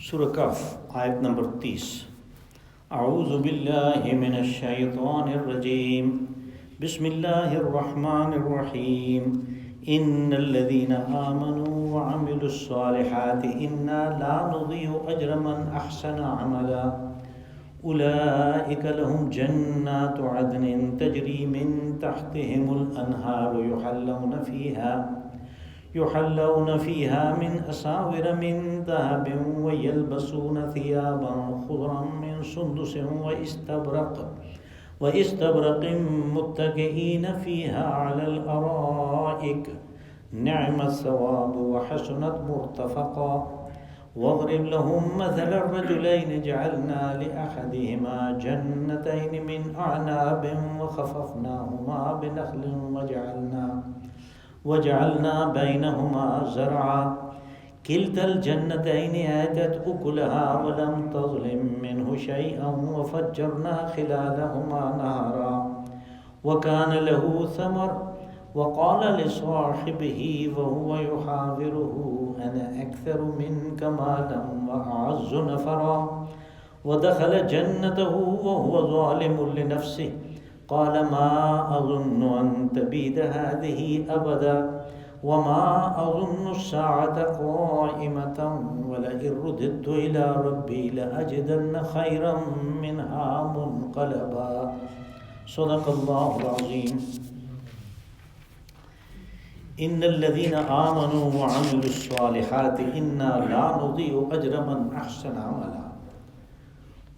سورہ کہف آیت نمبر 30۔ اعوذ باللہ من الشیطان الرجیم، بسم اللہ الرحمن الرحیم۔ ان الذین آمنوا وعملوا الصالحات انا لا نضيع اجر من احسن عملا اولئک لهم جنات عدن تجری من تحتهم الانہار يحلون فيها من أساور من ذهب ويلبسون ثيابا خضرا من سندس واستبرق متكئين فيها على الأرائك نعم الثواب وحسنت مرتفقا واضرب لهم مثل الرجلين جعلنا لأحدهما جنتين من أعناب وخففناهما بنخل وجعلنا بينهما زرعا كلتا الجنتين آتت أكلها ولم تظلم منه شيئا وفجرنا خلالهما نهرا وكان له ثمر وقال لصاحبه وهو يحاوره أنا أكثر منك مالا وأعز نفرا ودخل جنته وهو ظالم لنفسه قال ما أظن أن تبيد هذه أبدا وما أظن الساعة قائمة ولئن رددت إلى ربي لأجدن خيرا منها منقلبا صدق الله العظيم۔ إن الذين آمنوا وعملوا الصالحات إنا لا نضيع أجر من أحسن عملا۔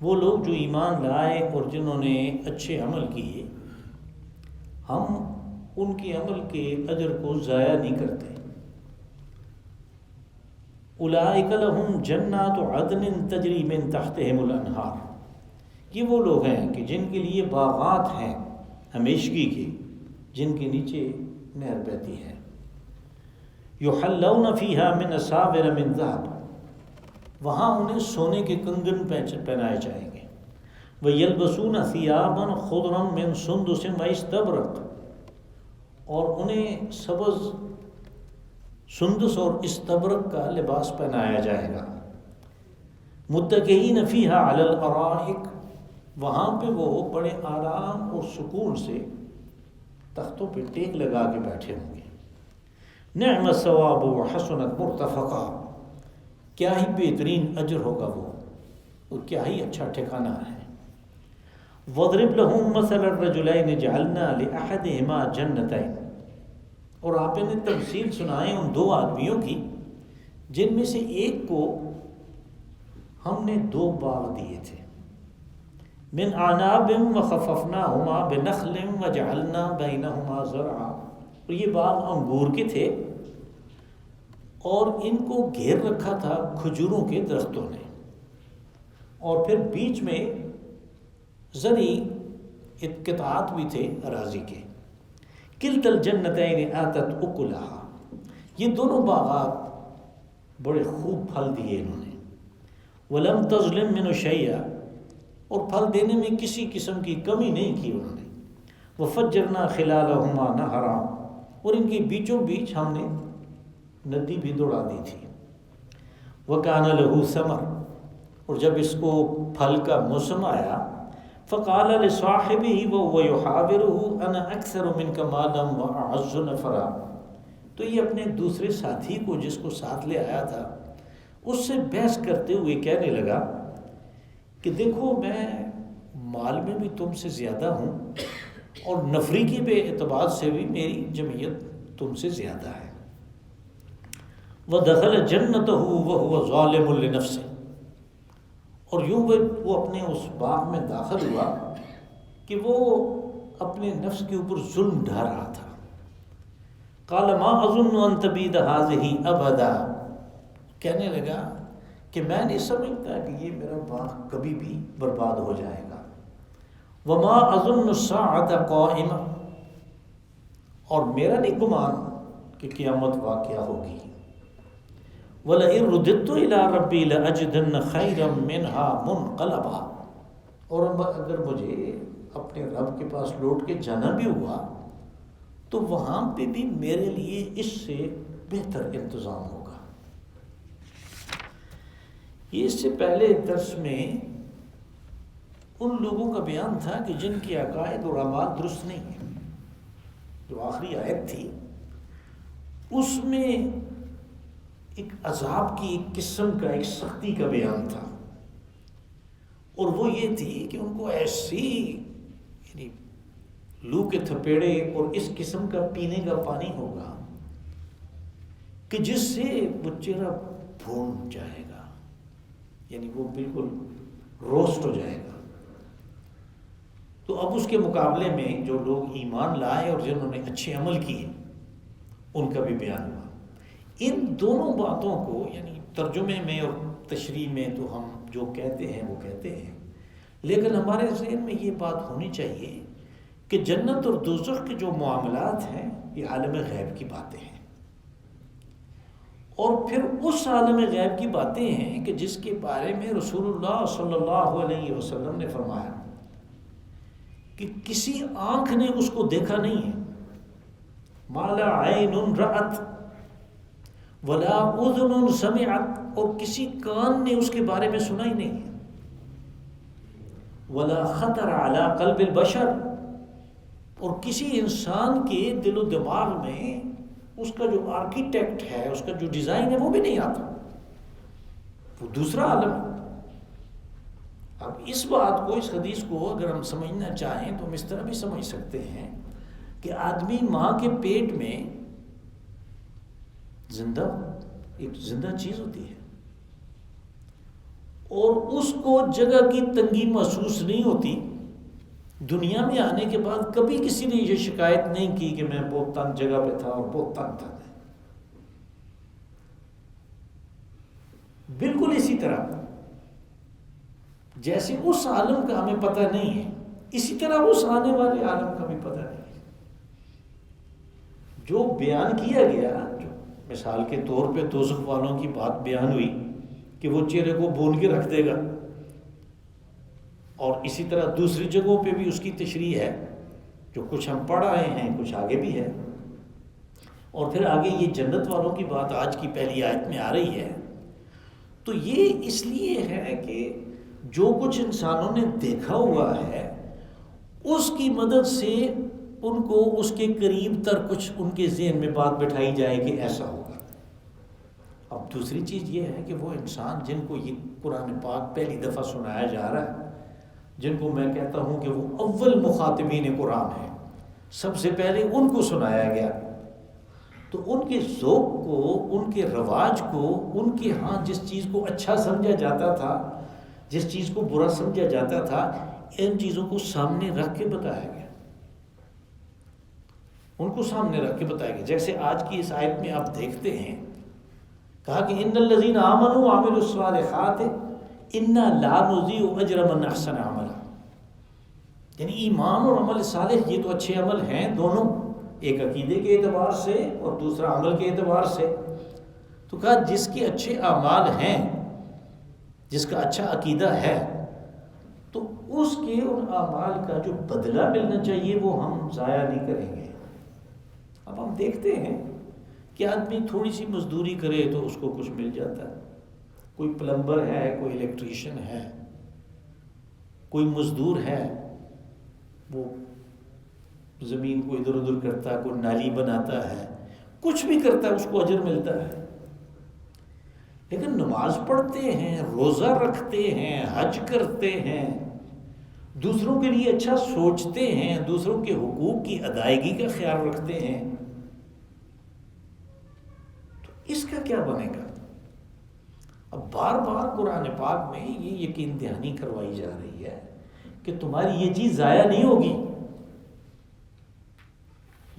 وہ لوگ جو ایمان لائے اور جنہوں نے اچھے عمل کیے، ہم ان کے عمل کے اجر کو ضائع نہیں کرتے۔ اولئک لہم جنات عدن تجری من تحتہم الانہار، یہ وہ لوگ ہیں کہ جن کے لیے باغات ہیں ہمیشگی کے، جن کے نیچے نہر بہتی ہے۔ یحلون فیہا من اساور من ذہب، وہاں انہیں سونے کے کنگن پہنائے جائیں گے۔ وَيَلْبَسُونَ ثِيَابًا خُضْرًا مِّن سُنْدُسٍ وَإِسْتَبْرَقٍ، اور انہیں سبز سندس اور استبرق کا لباس پہنایا جائے گا۔ مُتَّكِئِينَ فِيهَا عَلَى الْأَرَائِكِ، وہاں پہ وہ بڑے آرام اور سکون سے تختوں پہ ٹیک لگا کے بیٹھے ہوں گے۔ نعم الثواب وحسنت مرتفقا، کیا ہی بہترین اجر ہوگا وہ، اور کیا ہی اچھا ٹھکانہ ہے۔ وَاضْرِبْ لَهُم مَثَلَ الرَّجُلَيْنِ جَعَلْنَا لِأَحَدِهِمَا جَنَّتَيْنِ، اور آپ نے تمثیل سنائے ان دو آدمیوں کی جن میں سے ایک کو ہم نے دو باغ دیے تھے۔ مِنْ أَعْنَابٍ وَخَفَّفْنَاهُمَا بِنَخْلٍ وَجَعَلْنَا بَيْنَهُمَا زَرْعًا، اور یہ باغ انگور کے تھے اور ان کو گھیر رکھا تھا کھجوروں کے درختوں نے، اور پھر بیچ میں زرعی قطعات بھی تھے اراضی کے۔ کلتا الجنتین آتت اکلہا، یہ دونوں باغات بڑے خوب پھل دیے انہوں نے۔ ولم تظلم منہ شیئا، اور پھل دینے میں کسی قسم کی کمی نہیں کی انہوں نے۔ وفجرنا خلالہما نہرا، اور ان کے بیچوں بیچ ہم نے ندی بھی دوڑا دی تھی۔ وَكَانَ لَهُ ثَمَرٌ، اور جب اس کو پھل کا موسم آیا، فَقَالَ لِصَاحِبِهِ وَهُوَ يُحَاوِرُهُ أَنَا أَكْثَرُ مِنْكَ مَالًا وَأَعَزُّ نَفَرًا، تو یہ اپنے دوسرے ساتھی کو جس کو ساتھ لے آیا تھا اس سے بحث کرتے ہوئے کہنے لگا کہ دیکھو میں مال میں بھی تم سے زیادہ ہوں، اور نفری کے بے اعتبار سے بھی میری جمعیت تم سے زیادہ ہے۔ وَدَخَلَ جَنَّتَهُ وَهُوَ ظَالِمٌ لِنَفْسِهِ، اور یوں وہ اپنے اس باغ میں داخل ہوا کہ وہ اپنے نفس کے اوپر ظلم ڈھا رہا تھا۔ قَالَ مَا أَظُنُّ أَن تَبِيدَ هَٰذِهِ أَبَدًا، کہنے لگا کہ میں نہیں سمجھتا کہ یہ میرا باغ کبھی بھی برباد ہو جائے گا۔ وَمَا أَظُنُّ السَّاعَةَ قَائِمَةً، اور میرا نہیں گمان کہ قیامت واقعہ ہوگی۔ وَلَئِن رُدِدتُّ إِلَىٰ رَبِّي لَأَجِدَنَّ خَيْرًا مِّنْهَا مُنْقَلَبًا، اور اگر مجھے اپنے رب کے پاس لوٹ کے جانا بھی ہوا تو وہاں پہ بھی میرے لیے اس سے بہتر انتظام ہوگا۔ یہ اس سے پہلے درس میں ان لوگوں کا بیان تھا کہ جن کے عقائد اور اعمال درست نہیں ہیں. جو آخری آیت تھی اس میں ایک عذاب کی ایک قسم کا، ایک سختی کا بیان تھا، اور وہ یہ تھی کہ ان کو ایسی یعنی لو کے تھپیڑے اور اس قسم کا پینے کا پانی ہوگا کہ جس سے وہ چہرہ بھون جائے گا، یعنی وہ بالکل روسٹ ہو جائے گا. تو اب اس کے مقابلے میں جو لوگ ایمان لائے اور جنہوں نے اچھے عمل کیے ان کا بھی بیان ہوا. ان دونوں باتوں کو یعنی ترجمے میں اور تشریح میں تو ہم جو کہتے ہیں وہ کہتے ہیں، لیکن ہمارے ذہن میں یہ بات ہونی چاہیے کہ جنت اور دوزخ کے جو معاملات ہیں یہ عالم غیب کی باتیں ہیں، اور پھر اس عالم غیب کی باتیں ہیں کہ جس کے بارے میں رسول اللہ صلی اللہ علیہ وسلم نے فرمایا کہ کسی آنکھ نے اس کو دیکھا نہیں ہے. ما لا عین رأت ولا اذن سمعت، اور کسی کان نے اس کے بارے میں سنا ہی نہیں ہے. ولا خطر علی قلب البشر، اور کسی انسان کے دل و دماغ میں اس کا جو آرکیٹیکٹ ہے، اس کا جو ڈیزائن ہے وہ بھی نہیں آتا، وہ دوسرا عالم ہے. اب اس بات کو، اس حدیث کو اگر ہم سمجھنا چاہیں تو ہم اس طرح بھی سمجھ سکتے ہیں کہ آدمی ماں کے پیٹ میں زندہ، ایک زندہ چیز ہوتی ہے، اور اس کو جگہ کی تنگی محسوس نہیں ہوتی. دنیا میں آنے کے بعد کبھی کسی نے یہ شکایت نہیں کی کہ میں بہت تنگ جگہ پہ تھا اور بہت تنگ تھا. بالکل اسی طرح جیسے اس عالم کا ہمیں پتہ نہیں ہے، اسی طرح اس آنے والے عالم کا بھی پتہ نہیں ہے. جو بیان کیا گیا، جو مثال کے طور پہ دوزخ والوں کی بات بیان ہوئی کہ وہ چہرے کو بھون کے رکھ دے گا، اور اسی طرح دوسری جگہوں پہ بھی اس کی تشریح ہے جو کچھ ہم پڑھ آئے ہیں، کچھ آگے بھی ہے. اور پھر آگے یہ جنت والوں کی بات آج کی پہلی آیت میں آ رہی ہے. تو یہ اس لیے ہے کہ جو کچھ انسانوں نے دیکھا ہوا ہے اس کی مدد سے ان کو اس کے قریب تر کچھ ان کے ذہن میں بات بٹھائی جائے کہ ایسا ہوگا. اب دوسری چیز یہ ہے کہ وہ انسان جن کو یہ قرآن پاک پہلی دفعہ سنایا جا رہا ہے، جن کو میں کہتا ہوں کہ وہ اول مخاطبین قرآن ہیں، سب سے پہلے ان کو سنایا گیا، تو ان کے ذوق کو، ان کے رواج کو، ان کے ہاں جس چیز کو اچھا سمجھا جاتا تھا، جس چیز کو برا سمجھا جاتا تھا، ان چیزوں کو سامنے رکھ کے بتایا گیا، ان کو سامنے رکھ کے بتایا گیا. جیسے آج کی اس آیت میں آپ دیکھتے ہیں کہا کہ ان الذین آمنوا وعملوا الصالحات انا لا نضیع اجر من احسن عملا. یعنی ایمان اور عمل صالح یہ تو اچھے عمل ہیں دونوں، ایک عقیدے کے اعتبار سے اور دوسرا عمل کے اعتبار سے. تو کہا جس کے اچھے اعمال ہیں، جس کا اچھا عقیدہ ہے، تو اس کے ان اعمال کا جو بدلہ ملنا چاہیے وہ ہم ضائع نہیں کریں گے. اب ہم دیکھتے ہیں کہ آدمی تھوڑی سی مزدوری کرے تو اس کو کچھ مل جاتا ہے. کوئی پلمبر ہے، کوئی الیکٹریشین ہے، کوئی مزدور ہے، وہ زمین کو ادھر ادھر کرتا ہے، کوئی نالی بناتا ہے، کچھ بھی کرتا ہے، اس کو اجر ملتا ہے. لیکن نماز پڑھتے ہیں، روزہ رکھتے ہیں، حج کرتے ہیں، دوسروں کے لیے اچھا سوچتے ہیں، دوسروں کے حقوق کی ادائیگی کا خیال رکھتے ہیں، تو اس کا کیا بنے گا؟ اب بار بار قرآن پاک میں یہ یقین دہانی کروائی جا رہی ہے کہ تمہاری یہ چیز ضائع نہیں ہوگی.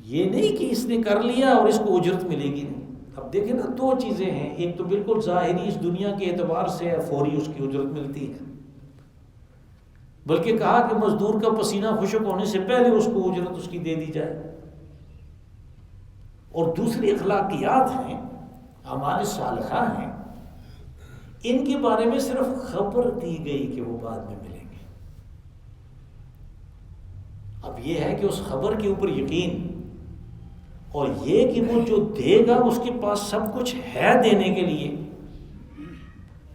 یہ نہیں کہ اس نے کر لیا اور اس کو اجرت ملے گی نہیں. اب دیکھیں نا، دو چیزیں ہیں، ایک تو بالکل ظاہری اس دنیا کے اعتبار سے فوری اس کی اجرت ملتی ہے، بلکہ کہا کہ مزدور کا پسینہ خشک ہونے سے پہلے اس کو اجرت اس کی دے دی جائے. اور دوسری اخلاقیات ہیں، اعمال صالحہ ہیں، ان کے بارے میں صرف خبر دی گئی کہ وہ بعد میں ملیں گے. اب یہ ہے کہ اس خبر کے اوپر یقین، اور یہ کہ وہ جو دے گا اس کے پاس سب کچھ ہے دینے کے لیے،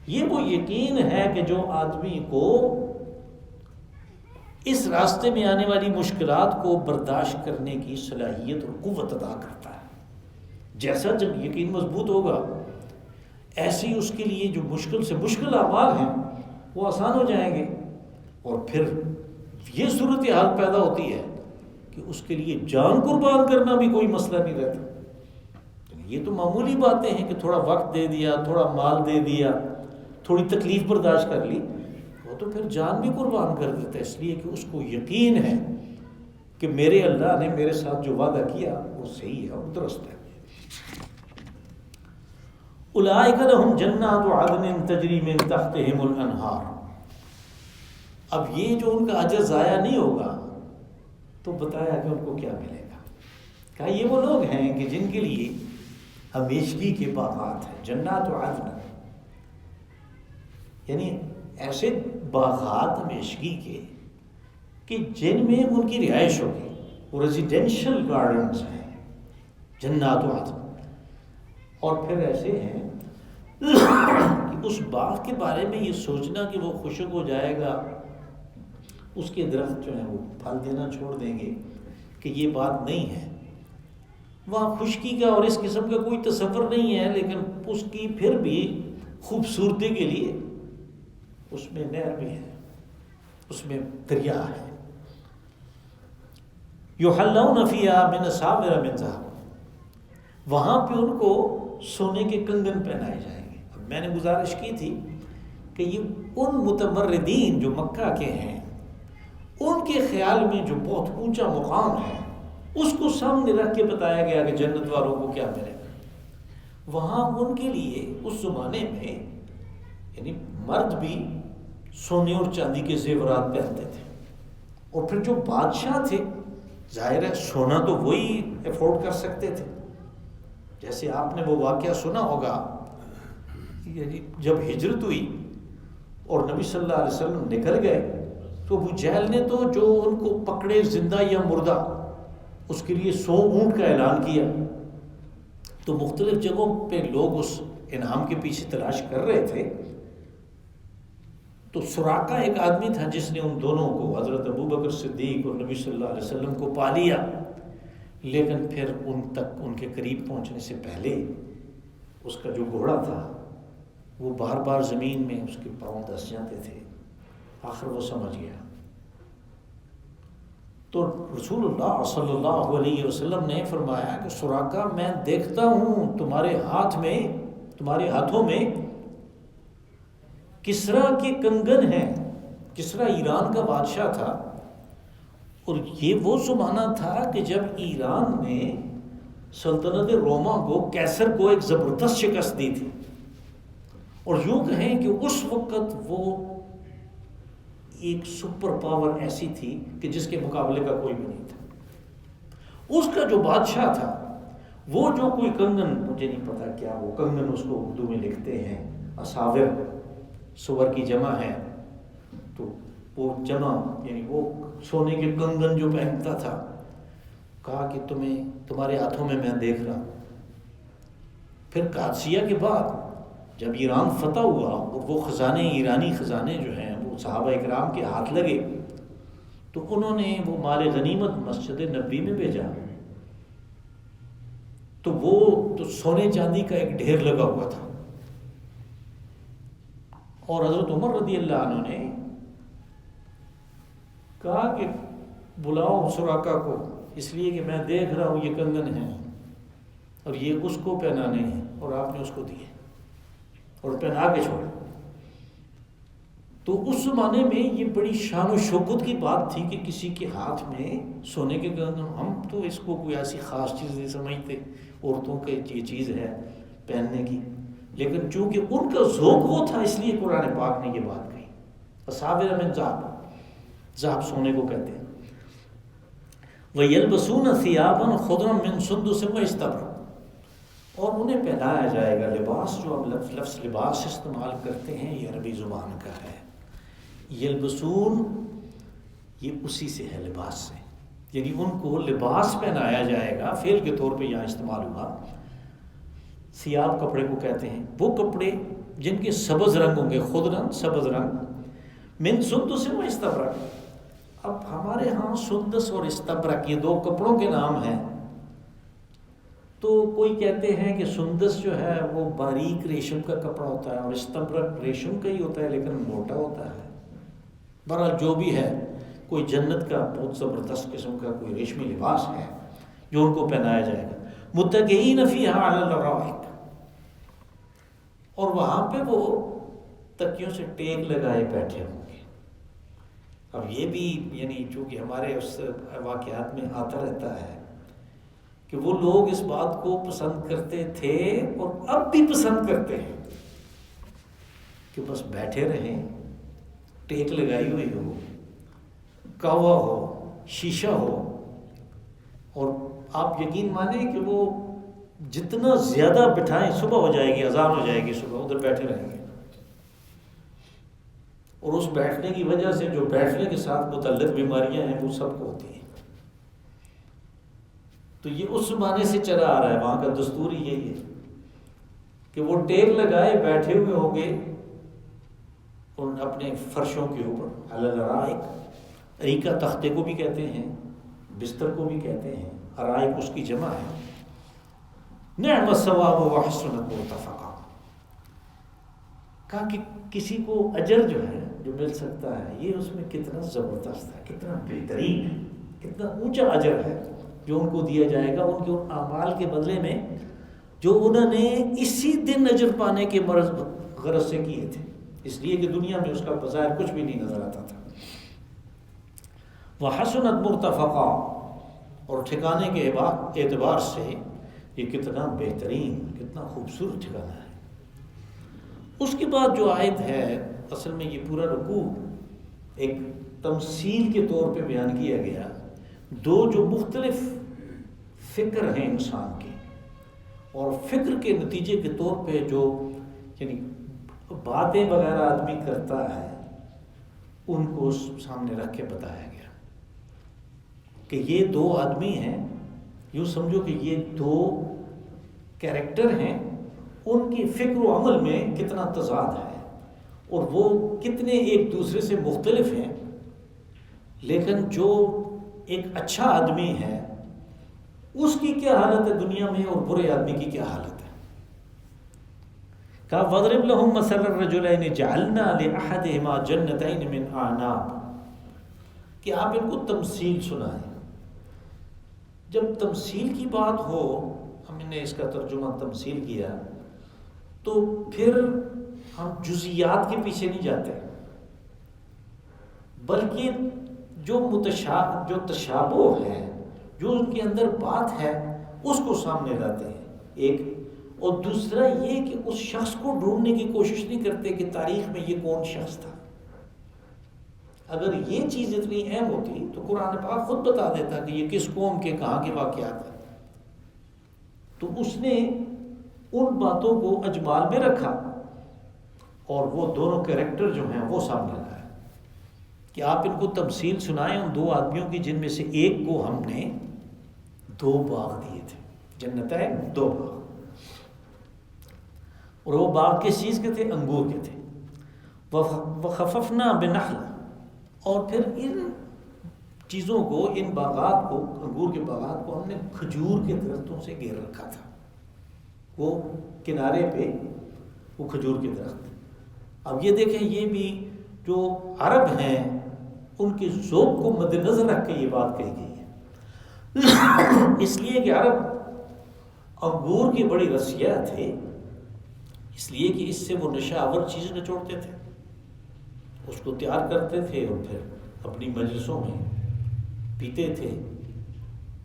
یہ وہ یقین ہے کہ جو آدمی کو اس راستے میں آنے والی مشکلات کو برداشت کرنے کی صلاحیت اور قوت عطا کرتا ہے. جیسا جب یقین مضبوط ہوگا ایسے ہی اس کے لیے جو مشکل سے مشکل اعمال ہیں وہ آسان ہو جائیں گے. اور پھر یہ صورتحال پیدا ہوتی ہے کہ اس کے لیے جان قربان کرنا بھی کوئی مسئلہ نہیں رہتا. یہ تو معمولی باتیں ہیں کہ تھوڑا وقت دے دیا, تھوڑا مال دے دیا, تھوڑی تکلیف برداشت کر لی, وہ تو پھر جان بھی قربان کر دیتا ہے, اس لیے کہ اس کو یقین ہے کہ میرے اللہ نے میرے ساتھ جو وعدہ کیا وہ صحیح ہے اور درست ہے. اولئک لہم جنات عدن تجری من تحتہم الانہار. اب یہ جو ان کا اجر ضائع نہیں ہوگا تو بتایا کہ ان کو کیا ملے گا. کہا یہ وہ لوگ ہیں کہ جن کے لیے ہمیشگی کے باغات ہیں. جنات عدن یعنی ایسے باغات ہمیشگی کے کہ جن میں ان کی رہائش ہوگی. وہ ریزیڈینشل گارڈنز ہیں جنات عدن. اور پھر ایسے ہیں کہ اس باغ کے بارے میں یہ سوچنا کہ وہ خشک ہو جائے گا, اس کے درخت جو ہیں وہ پھل دینا چھوڑ دیں گے, کہ یہ بات نہیں ہے. وہاں خشکی کا اور اس قسم کا کوئی تصور نہیں ہے, لیکن اس کی پھر بھی خوبصورتی کے لیے اس میں نہر بھی ہے, اس میں دریا ہے. یحلون فیہا من اساور من ذہب. وہاں پہ ان کو سونے کے کنگن پہنائے جائیں گے. اب میں نے گزارش کی تھی کہ یہ ان متمردین جو مکہ کے ہیں ان کے خیال میں جو بہت اونچا مقام ہے اس کو سامنے رکھ کے بتایا گیا کہ جنت والوں کو کیا ملے گا. وہاں ان کے لیے اس زمانے میں یعنی مرد بھی سونے اور چاندی کے زیورات پہنتے تھے, اور پھر جو بادشاہ تھے ظاہر ہے سونا تو وہی افورڈ کر سکتے تھے. جیسے آپ نے وہ واقعہ سنا ہوگا یعنی جب ہجرت ہوئی اور نبی صلی اللہ علیہ وسلم نکل گئے تو ابو جہل نے تو جو ان کو پکڑے زندہ یا مردہ اس کے لیے 100 اونٹ کا اعلان کیا. تو مختلف جگہوں پہ لوگ اس انعام کے پیچھے تلاش کر رہے تھے. تو سراقہ ایک آدمی تھا جس نے ان دونوں کو, حضرت ابوبکر صدیق اور نبی صلی اللہ علیہ وسلم کو پا لیا, لیکن پھر ان تک ان کے قریب پہنچنے سے پہلے اس کا جو گھوڑا تھا وہ بار بار زمین میں اس کے پاؤں دھس جاتے تھے. آخر وہ سمجھ گیا. تو رسول اللہ صلی اللہ علیہ وسلم نے فرمایا کہ سراقہ میں دیکھتا ہوں تمہارے ہاتھوں میں کسرا کے کنگن ہیں. کسرا ایران کا بادشاہ تھا, اور یہ وہ زمانہ تھا کہ جب ایران نے سلطنت روما کو کیسر کو ایک زبردست شکست دی تھی. اور یوں کہیں کہ اس وقت وہ ایک سپر پاور ایسی تھی کہ جس کے مقابلے کا کوئی بھی نہیں تھا. اس کا جو بادشاہ تھا وہ جو کوئی کنگن, مجھے نہیں پتا کیا وہ کنگن اس کو اردو میں لکھتے ہیں, اساور سور کی جمع ہے, تو وہ جمع یعنی وہ سونے کے کنگن جو پہنتا تھا. کہا کہ تمہارے ہاتھوں میں دیکھ رہا. پھر قادسیہ کے بعد جب ایران فتح ہوا اور وہ خزانے ایرانی خزانے جو ہیں وہ صحابہ اکرام کے ہاتھ لگے, تو انہوں نے وہ مال غنیمت مسجد نبوی میں بھیجا. تو وہ تو سونے چاندی کا ایک ڈھیر لگا ہوا تھا. اور حضرت عمر رضی اللہ عنہ نے کہا کہ بلاؤ سراقہ کو, اس لیے کہ میں دیکھ رہا ہوں یہ کنگن ہیں اور یہ اس کو پہنانے ہیں, اور آپ نے اس کو دیے اور پہنا کے چھوڑا. تو اس زمانے میں یہ بڑی شان و شوکت کی بات تھی کہ کسی کے ہاتھ میں سونے کے کنگن. ہم تو اس کو کوئی ایسی خاص چیز نہیں سمجھتے, عورتوں کے یہ چیز ہے پہننے کی, لیکن چونکہ ان کا ذوق وہ تھا اس لیے قرآن پاک نے یہ بات کہی. اساور من ذہب, ذہب سونے کو کہتے ہیں. وَيَلْبَسُونَ ثِيَابًا خُضْرًا مِّن سُندُسٍ وَإِسْتَبْرَقٍ, اور انہیں پہنایا جائے گا لباس. جو اب لفظ لباس استعمال کرتے ہیں یہ عربی زبان کا ہے. یلبسون یہ اسی سے ہے, لباس سے, یعنی ان کو لباس پہنایا جائے گا. فعل کے طور پہ یہاں استعمال ہوا. ثیاب کپڑے کو کہتے ہیں. وہ کپڑے جن کے سبز رنگ ہوں گے، خضرن سبز رنگ، من سندس و استبرق۔ اب ہمارے ہاں سندس اور استبرق یہ دو کپڑوں کے نام ہیں، تو کوئی کہتے ہیں کہ سندس جو ہے وہ باریک ریشم کا کپڑا ہوتا ہے اور استبرق ریشم کا ہی ہوتا ہے لیکن موٹا ہوتا ہے۔ بہرحال جو بھی ہے، کوئی جنت کا بہت زبردست قسم کا کوئی ریشمی لباس ہے جو ان کو پہنایا جائے گا۔ متکئین فیہا علی الارائک، اور وہاں پہ وہ تکیوں سے ٹیک لگائے بیٹھے ہوں گے۔ اب یہ بھی یعنی چونکہ ہمارے اس واقعات میں آتا رہتا ہے کہ وہ لوگ اس بات کو پسند کرتے تھے اور اب بھی پسند کرتے ہیں کہ بس بیٹھے رہیں، ٹیک لگائی ہوئی ہو، کہوہ ہو، شیشہ ہو، اور آپ یقین مانیں کہ وہ جتنا زیادہ بٹھائیں، صبح ہو جائے گی، اذان ہو جائے گی، صبح ادھر بیٹھے رہیں گے، اور اس بیٹھنے کی وجہ سے جو بیٹھنے کے ساتھ متعلق بیماریاں ہیں وہ سب کو ہوتی ہیں۔ تو یہ اس زمانے سے چلا آ رہا ہے، وہاں کا دستور ہی یہی ہے کہ وہ ٹیک لگائے بیٹھے ہوئے ہوں گے ان اپنے فرشوں کے اوپر، علی الارائک، اریکہ تختے کو بھی کہتے ہیں، بستر کو بھی کہتے ہیں، ارائک اس کی جمع ہے۔ نعم الثواب وحسنت مرتفقا، کہا کہ کسی کو اجر جو ہے جو مل سکتا ہے یہ اس میں کتنا زبردست ہے، کتنا بہترین ہے، کتنا اونچا اجر ہے جو ان کو دیا جائے گا ان کے ان اعمال کے بدلے میں جو انہوں نے اسی دن اجر پانے کے غرض سے کیے تھے، اس لیے کہ دنیا میں اس کا بظاہر کچھ بھی نہیں نظر آتا تھا۔ وحسنت مرتفقا، اور ٹھکانے کے اعتبار سے یہ کتنا بہترین، کتنا خوبصورت ٹھکانہ ہے۔ اس کے بعد جو آیت ہے، اصل میں یہ پورا رکوع ایک تمثیل کے طور پہ بیان کیا گیا، دو جو مختلف فکر ہیں انسان کے، اور فکر کے نتیجے کے طور پہ جو یعنی باتیں وغیرہ آدمی کرتا ہے ان کو سامنے رکھ کے بتایا گیا کہ یہ دو آدمی ہیں، یوں سمجھو کہ یہ دو کیریکٹر ہیں، ان کی فکر و عمل میں کتنا تضاد ہے اور وہ کتنے ایک دوسرے سے مختلف ہیں، لیکن جو ایک اچھا آدمی ہے اس کی کیا حالت ہے دنیا میں اور برے آدمی کی کیا حالت ہے۔ کہا وَاضْرِبْ لَهُم مَثَلَ الرَّجُلَيْنِ جَعَلْنَا لِأَحَدِهِمَا جَنَّتَيْنِ مِنْ أَعْنَابٍ، کہ آپ ان کو تمثیل سنائیں۔ جب تمثیل کی بات ہو، ہم نے اس کا ترجمہ تمثیل کیا، تو پھر ہم جزیات کے پیچھے نہیں جاتے، بلکہ جو تشابہ ہے، جو ان کے اندر بات ہے اس کو سامنے لاتے ہیں ایک، اور دوسرا یہ کہ اس شخص کو ڈھونڈنے کی کوشش نہیں کرتے کہ تاریخ میں یہ کون شخص تھا۔ اگر یہ چیز اتنی اہم ہوتی تو قرآن پاک خود بتا دیتا کہ یہ کس قوم کے کہاں کے واقعات ہیں، تو اس نے ان باتوں کو اجمال میں رکھا اور وہ دونوں کریکٹر جو ہیں وہ سامنے لائے کہ آپ ان کو تمثیل سنائیں ان دو آدمیوں کی جن میں سے ایک کو ہم نے دو باغ دیے تھے، جنتیں، دو باغ، اور وہ باغ کس چیز کے تھے؟ انگور کے تھے۔ وَخَفَفْنَا بِنَخْلٍ، اور پھر ان چیزوں کو، ان باغات کو، انگور کے باغات کو ہم نے کھجور کے درختوں سے گھیر رکھا تھا، وہ کنارے پہ وہ کھجور کے درخت۔ اب یہ دیکھیں، یہ بھی جو عرب ہیں ان کے ذوق کو مد نظر رکھ کے یہ بات کہی گئی ہے، اس لیے کہ عرب انگور کی بڑی رسیا تھے، اس لیے کہ اس سے وہ نشہ آور چیز نچوڑتے تھے، اس کو تیار کرتے تھے اور پھر اپنی مجلسوں میں پیتے تھے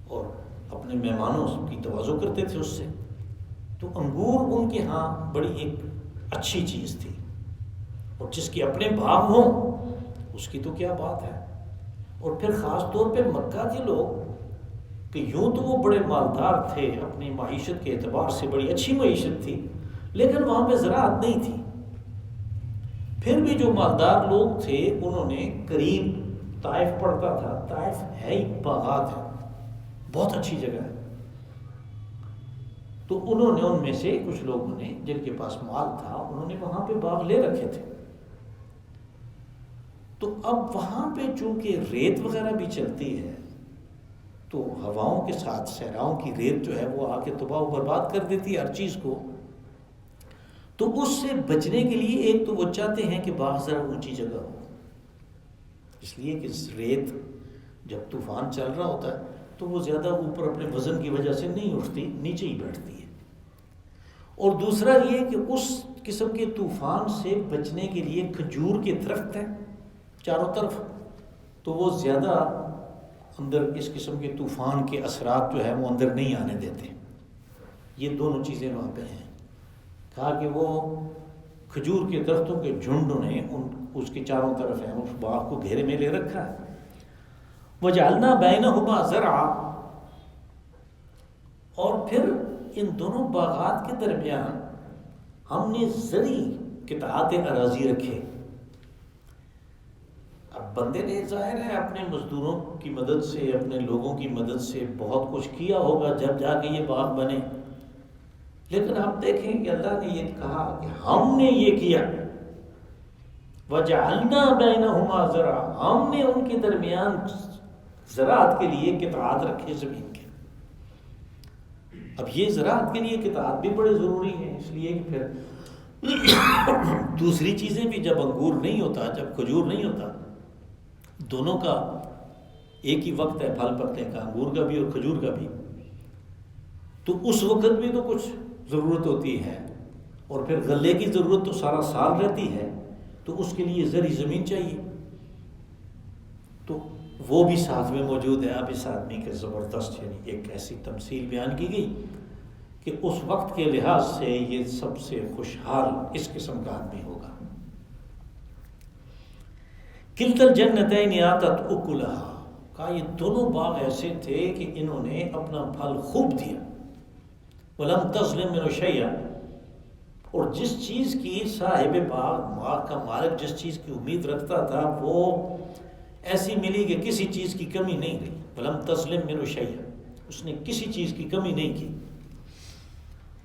اور اپنے مہمانوں کی توازو کرتے تھے اس سے۔ تو انگور ان کے ہاں بڑی ایک اچھی چیز تھی، اور جس کے اپنے باغ ہوں اس کی تو کیا بات ہے۔ اور پھر خاص طور پہ مکہ کے لوگ کہ یوں تو وہ بڑے مالدار تھے، اپنی معیشت کے اعتبار سے بڑی اچھی معیشت تھی، لیکن وہاں پہ زراعت نہیں تھی۔ پھر بھی جو مالدار لوگ تھے انہوں نے قریب طائف پڑتا تھا، طائف ہے ہی باغات ہے، بہت اچھی جگہ ہے، تو انہوں نے ان میں سے کچھ لوگوں نے جن کے پاس مال تھا انہوں نے وہاں پہ باغ لے رکھے تھے. تو اب وہاں پہ چونکہ ریت وغیرہ بھی چلتی ہے تو ہواؤں کے ساتھ صحراؤں کی ریت جو ہے وہ آ کے تباہ و برباد کر دیتی ہے ہر چیز کو. تو اس سے بچنے کے لیے ایک تو وہ چاہتے ہیں کہ باغ ذرا اونچی جگہ ہو، اس لیے کہ ریت جب طوفان چل رہا ہوتا ہے تو وہ زیادہ اوپر اپنے وزن کی وجہ سے نہیں اٹھتی، نیچے ہی بیٹھتی ہے. اور دوسرا یہ کہ اس قسم کے طوفان سے بچنے کے لیے کھجور کے درخت ہیں چاروں طرف، تو وہ زیادہ اندر اس قسم کے طوفان کے اثرات جو ہے وہ اندر نہیں آنے دیتے. یہ دونوں چیزیں وہاں پہ ہیں. کہا کہ وہ کھجور کے درختوں کے جھنڈ نے اس کے چاروں طرف ہیں، اس باغ کو گھیرے میں لے رکھا ہے. وَجَعَلْنَا بَيْنَهُمَا زَرْعًا، اور پھر ان دونوں باغات کے درمیان ہم نے زرعی قطعات اراضی رکھے. اب بندے نے ظاہر ہے اپنے مزدوروں کی مدد سے، اپنے لوگوں کی مدد سے بہت کچھ کیا ہوگا جب جا کے یہ باغ بنے، لیکن آپ دیکھیں کہ اللہ نے یہ کہا کہ ہم نے یہ کیا. وَجَعَلْنَا بَيْنَهُمَا زَرْعًا، ہم نے ان کے درمیان زراعت کے لیے قطعات رکھے زمین کے. اب یہ زراعت کے لیے قطعات بھی بڑے ضروری ہیں، اس لیے کہ پھر دوسری چیزیں بھی، جب انگور نہیں ہوتا، جب کھجور نہیں ہوتا، دونوں کا ایک ہی وقت ہے پھل پکنے کا، انگور کا بھی اور کھجور کا بھی، تو اس وقت بھی تو کچھ ضرورت ہوتی ہے. اور پھر غلے کی ضرورت تو سارا سال رہتی ہے، تو اس کے لیے زرعی زمین چاہیے. تو وہ بھی ساتھ میں موجود ہے. اب اس آدمی کے زبردست یعنی ایک ایسی تمثیل بیان کی گئی کہ اس وقت کے لحاظ سے یہ سب سے خوشحال اس قسم کا آدمی ہوگا. کلتا الجنتین آتت اکلہا، کہا یہ دونوں باغ ایسے تھے کہ انہوں نے اپنا پھل خوب دیا. ولم تظلم منہ شیئا، اور جس چیز کی صاحب باغ کا مالک جس چیز کی امید رکھتا تھا وہ ایسی ملی کہ کسی چیز کی کمی نہیں رہی. ولم تظلم منہ شیئا، اس نے کسی چیز کی کمی نہیں کی.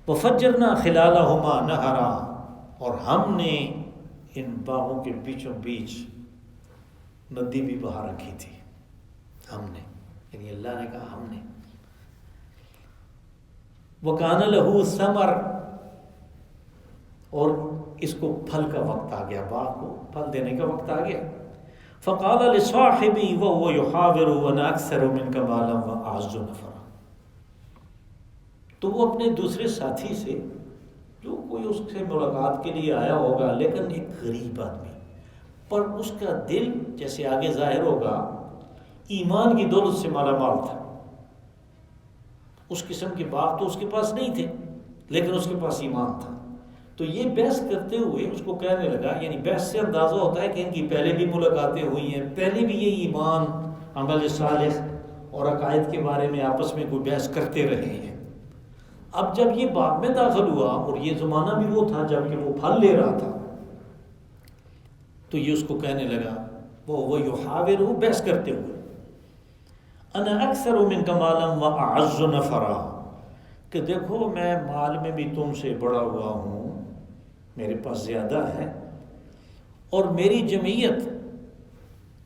وفجرنا خلالہما نہرا، اور ہم نے ان باغوں کے بیچوں بیچ ندی بھی بہا رکھی تھی. ہم نے یعنی اللہ نے کہا ہم نے. وَكَانَ لَهُ ثَمَرٌ، اور اس کو پھل کا وقت آ گیا، باغ کو پھل دینے کا وقت آ گیا. فَقَالَ لِصَاحِبِهِ وَهُوَ يُحَاوِرُهُ أَنَا أَكْثَرُ مِنْكَ مَالًا وَأَعَزُّ نَفَرًا، تو وہ اپنے دوسرے ساتھی سے، جو کوئی اس سے ملاقات کے لیے آیا ہوگا لیکن ایک غریب آدمی، پر اس کا دل جیسے آگے ظاہر ہوگا ایمان کی دولت سے مالا مال تھا. اس قسم کے باغ تو اس کے پاس نہیں تھے لیکن اس کے پاس ایمان تھا. تو یہ بحث کرتے ہوئے اس کو کہنے لگا، یعنی بحث سے اندازہ ہوتا ہے کہ ان کی پہلے بھی ملاقاتیں ہوئی ہیں، پہلے بھی یہ ایمان، عمل صالح اور عقائد کے بارے میں آپس میں کوئی بحث کرتے رہے ہیں. اب جب یہ باغ میں داخل ہوا اور یہ زمانہ بھی وہ تھا جب کہ وہ پھل لے رہا تھا، تو یہ اس کو کہنے لگا، وہ یحاورہ، بحث کرتے ہوئے، انا اکثر منک مالا واعز نفرا، کہ دیکھو میں مال میں بھی تم سے بڑا ہوا ہوں، میرے پاس زیادہ ہے، اور میری جمعیت،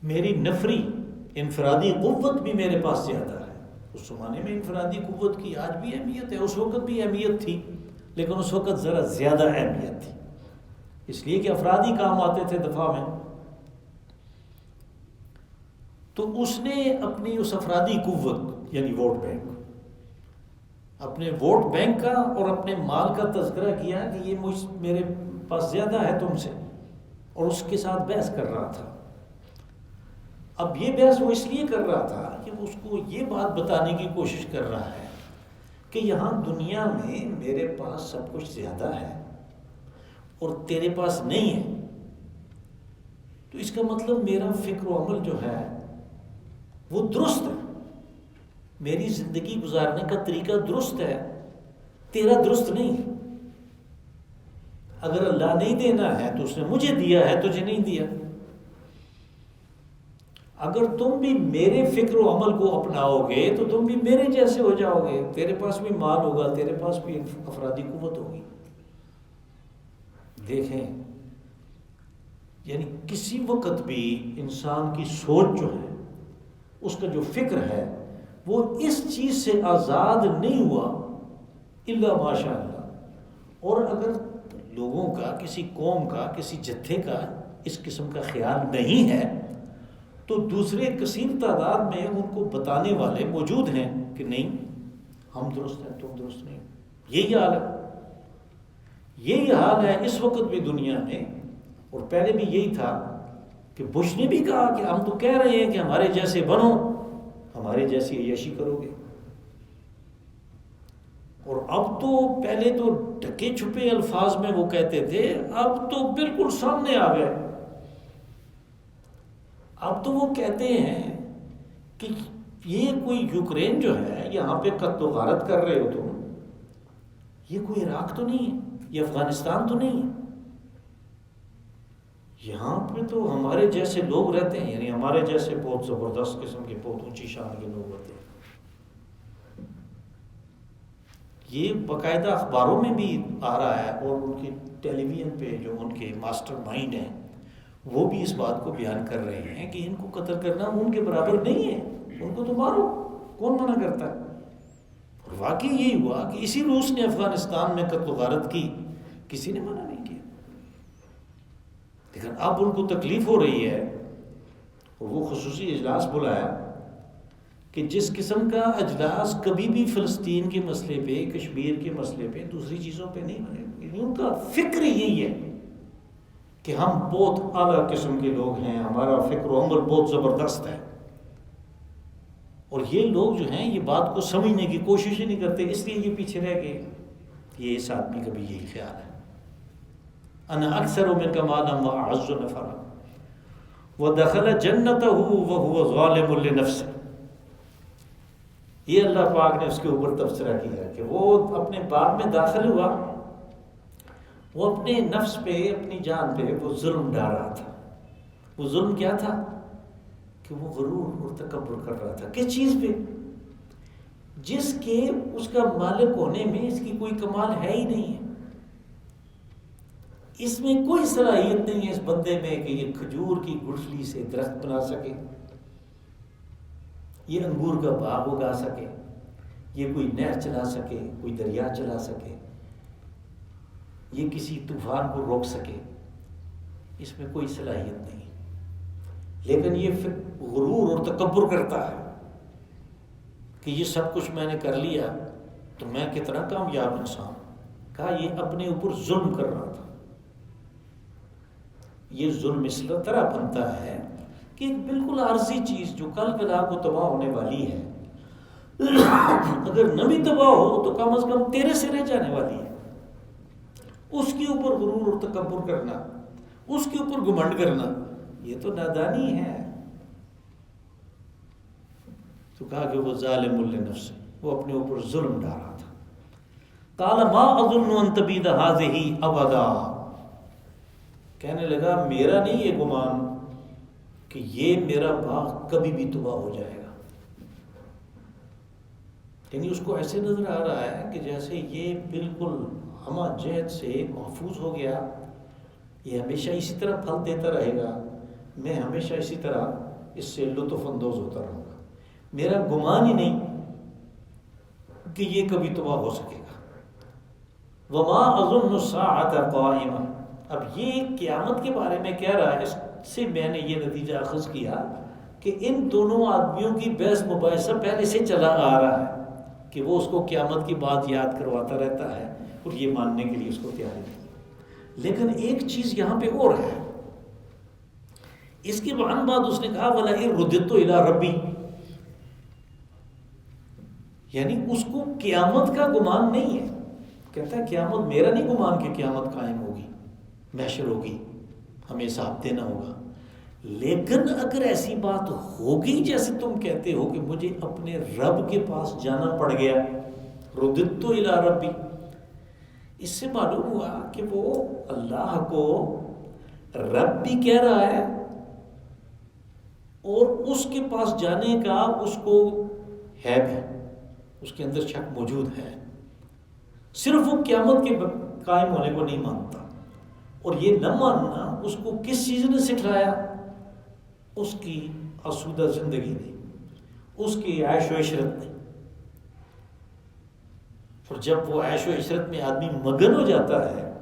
میری نفری انفرادی قوت بھی میرے پاس زیادہ ہے. اس زمانے میں انفرادی قوت کی آج بھی اہمیت ہے، اس وقت بھی اہمیت تھی، لیکن اس وقت ذرا زیادہ اہمیت تھی، اس لیے کہ افراد ہی کام آتے تھے دفاع میں. تو اس نے اپنی اس افرادی قوت یعنی ووٹ بینک، اپنے ووٹ بینک کا اور اپنے مال کا تذکرہ کیا کہ یہ میرے پاس زیادہ ہے تم سے، اور اس کے ساتھ بحث کر رہا تھا. اب یہ بحث وہ اس لیے کر رہا تھا کہ اس کو یہ بات بتانے کی کوشش کر رہا ہے کہ یہاں دنیا میں میرے پاس سب کچھ زیادہ ہے اور تیرے پاس نہیں ہے، تو اس کا مطلب میرا فکر و عمل جو ہے وہ درست ہے، میری زندگی گزارنے کا طریقہ درست ہے، تیرا درست نہیں. اگر اللہ نہیں دینا ہے تو اس نے مجھے دیا ہے، تجھے نہیں دیا. اگر تم بھی میرے فکر و عمل کو اپناؤ گے تو تم بھی میرے جیسے ہو جاؤ گے، تیرے پاس بھی مال ہوگا، تیرے پاس بھی افرادی قوت ہوگی۔ دیکھیں یعنی کسی وقت بھی انسان کی سوچ جو ہے، اس کا جو فکر ہے، وہ اس چیز سے آزاد نہیں ہوا الا ماشاء اللہ۔ اور اگر لوگوں کا، کسی قوم کا، کسی جتھے کا اس قسم کا خیال نہیں ہے تو دوسرے کثیر تعداد میں ان کو بتانے والے موجود ہیں کہ نہیں ہم درست ہیں، تم درست نہیں۔ یہی حال ہے، یہی حال ہے اس وقت بھی دنیا میں، اور پہلے بھی یہی تھا کہ بش نے بھی کہا کہ ہم تو کہہ رہے ہیں کہ ہمارے جیسے بنو، ہمارے جیسی عیاشی کرو گے۔ اور اب تو پہلے تو ڈھکے چھپے الفاظ میں وہ کہتے تھے، اب تو بالکل سامنے آ گئے۔ اب تو وہ کہتے ہیں کہ یہ کوئی یوکرین جو ہے یہاں پہ قتل و غارت کر رہے ہو تم، یہ کوئی عراق تو نہیں ہے، یہ افغانستان تو نہیں ہے، یہاں پہ تو ہمارے جیسے لوگ رہتے ہیں، یعنی ہمارے جیسے بہت زبردست قسم کے، بہت اونچی شان کے لوگ ہوتے ہیں۔ یہ باقاعدہ اخباروں میں بھی آ رہا ہے، اور ان کے ٹیلی ویژن پہ جو ان کے ماسٹر مائنڈ ہیں وہ بھی اس بات کو بیان کر رہے ہیں کہ ان کو قتل کرنا ان کے برابر نہیں ہے، ان کو تو مارو، کون منع کرتا ہے؟ اور واقعی یہی ہوا کہ اسی روس نے افغانستان میں قتل و غارت کی، کسی نے منع نہیں کیا، لیکن اب ان کو تکلیف ہو رہی ہے، اور وہ خصوصی اجلاس بلایا کہ جس قسم کا اجلاس کبھی بھی فلسطین کے مسئلے پہ، کشمیر کے مسئلے پہ، دوسری چیزوں پہ نہیں بنے۔ ان کا فکر یہی ہے کہ ہم بہت اعلیٰ قسم کے لوگ ہیں، ہمارا فکر و عمل بہت زبردست ہے، اور یہ لوگ جو ہیں یہ بات کو سمجھنے کی کوشش ہی نہیں کرتے، اس لیے یہ پیچھے رہ گئے۔ یہ اس آدمی کا بھی یہی خیال ہے، انا اکثر منک مالا واعز نفرا ودخل جنتہ وهو ظالم لنفسه۔ یہ اللہ پاک نے اس کے اوپر تبصرہ کیا کہ وہ اپنے باغ میں داخل ہوا، وہ اپنے نفس پہ، اپنی جان پہ وہ ظلم ڈال رہا تھا۔ وہ ظلم کیا تھا کہ وہ غرور اور تکبر کر رہا تھا، کس چیز پہ؟ جس کے اس کا مالک ہونے میں اس کی کوئی کمال ہے ہی نہیں ہے، اس میں کوئی صلاحیت نہیں ہے اس بندے میں کہ یہ کھجور کی گٹھلی سے درخت بنا سکے، یہ انگور کا باغ اگا سکے، یہ کوئی نہر چلا سکے، کوئی دریا چلا سکے، یہ کسی طوفان کو روک سکے، اس میں کوئی صلاحیت نہیں۔ لیکن یہ غرور اور تکبر کرتا ہے کہ یہ سب کچھ میں نے کر لیا تو میں کتنا کامیاب انسان۔ کہا یہ اپنے اوپر ظلم کر رہا تھا۔ یہ ظلم اس طرح بنتا ہے کہ ایک بالکل عارضی چیز جو کل بلا کو تباہ ہونے والی ہے، اگر نہ بھی تباہ ہو تو کم از کم تیرے سے رہ جانے والی ہے، اس کے اوپر غرور اور تکبر کرنا، اس کے اوپر گھمنڈ کرنا، یہ تو نادانی ہے۔ تو کہا کہ وہ ظالم لنفس، وہ اپنے اوپر ظلم ڈال رہا تھا۔ قال ما اظن ان تبید هذه ابدا، کہنے لگا میرا نہیں یہ گمان کہ یہ میرا باغ کبھی بھی تباہ ہو جائے گا۔ یعنی اس کو ایسے نظر آ رہا ہے کہ جیسے یہ بالکل ہمہ جہت سے محفوظ ہو گیا، یہ ہمیشہ اسی طرح پھل دیتا رہے گا، میں ہمیشہ اسی طرح اس سے لطف اندوز ہوتا رہوں گا، میرا گمان ہی نہیں کہ یہ کبھی تباہ ہو سکے گا۔ وما اظن الساعة قائمہ، اب یہ قیامت کے بارے میں کہہ رہا ہے، اس سے میں نے یہ نتیجہ اخذ کیا کہ ان دونوں آدمیوں کی بحث مباحثہ پہلے سے چلا آ رہا ہے کہ وہ اس کو قیامت کی بات یاد کرواتا رہتا ہے اور یہ ماننے کے لیے اس کو تیار ہے۔ لیکن ایک چیز یہاں پہ اور ہے، اس کے بعد اس نے کہا وَلَئِن رُدِدتُ إِلَىٰ رَبِّي، یعنی اس کو قیامت کا گمان نہیں ہے، کہتا ہے قیامت میرا نہیں گمان کہ قیامت قائم ہوگی، محشر ہوگی، ہمیں حساب دینا ہوگا، لیکن اگر ایسی بات ہوگی جیسے تم کہتے ہو کہ مجھے اپنے رب کے پاس جانا پڑ گیا، رُدِدتُ إِلَىٰ رَبِّي، اس سے معلوم ہوا کہ وہ اللہ کو رب بھی کہہ رہا ہے اور اس کے پاس جانے کا اس کو حیب ہے، اس کے اندر شک موجود ہے، صرف وہ قیامت کے قائم ہونے کو نہیں مانتا۔ اور یہ نہ ماننا اس کو کس چیز نے سکھلایا؟ اس کی آسودہ زندگی نے، اس کی عیش و عشرت نے۔ اور جب وہ عیش و عشرت میں آدمی مگن ہو جاتا ہے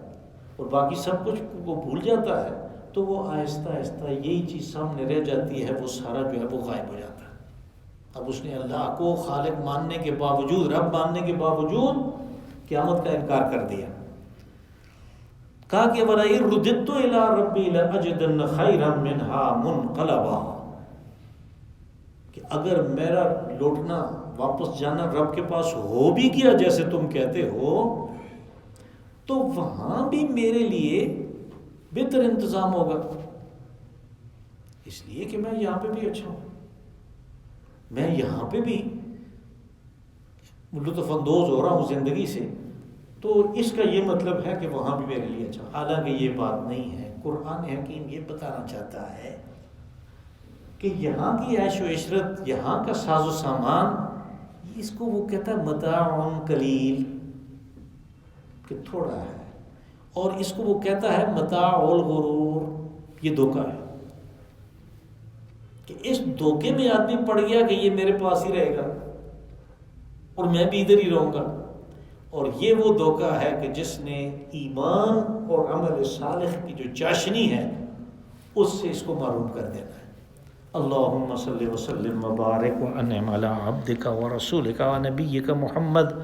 اور باقی سب کچھ کو بھول جاتا ہے، تو وہ آہستہ آہستہ یہی چیز سامنے رہ جاتی ہے، وہ سارا جو ہے وہ غائب ہو جاتا ہے۔ اب اس نے اللہ کو خالق ماننے کے باوجود، رب ماننے کے باوجود قیامت کا انکار کر دیا۔ کہا کہ وَلَئِن رُدِدتُّ إِلَىٰ رَبِّي لَأَجِدَنَّ خَيْرًا مِّنْهَا مُنْقَلَبًا، کہ اگر میرا لوٹنا، واپس جانا رب کے پاس ہو بھی کیا جیسے تم کہتے ہو، تو وہاں بھی میرے لیے بہتر انتظام ہوگا، اس لیے کہ میں یہاں پہ بھی اچھا ہوں، میں یہاں پہ بھی لطف اندوز ہو رہا ہوں زندگی سے، تو اس کا یہ مطلب ہے کہ وہاں بھی میرے لیے اچھا۔ حالانکہ یہ بات نہیں ہے، قرآن حکیم یہ بتانا چاہتا ہے کہ یہاں کی عیش و عشرت، یہاں کا ساز و سامان، اس کو وہ کہتا ہے متاع قلیل، کہ تھوڑا ہے، اور اس کو وہ کہتا ہے متاع الغرور، یہ دھوکہ ہے، کہ اس دھوکے میں آدمی پڑ گیا کہ یہ میرے پاس ہی رہے گا اور میں بھی ادھر ہی رہوں گا۔ اور یہ وہ دھوکہ ہے کہ جس نے ایمان اور عمل صالح کی جو چاشنی ہے اس سے اس کو معروم کر دینا ہے۔ اللہم صلی وسلم وبارک وانعم علی عبدک ورسولک ونبیک محمد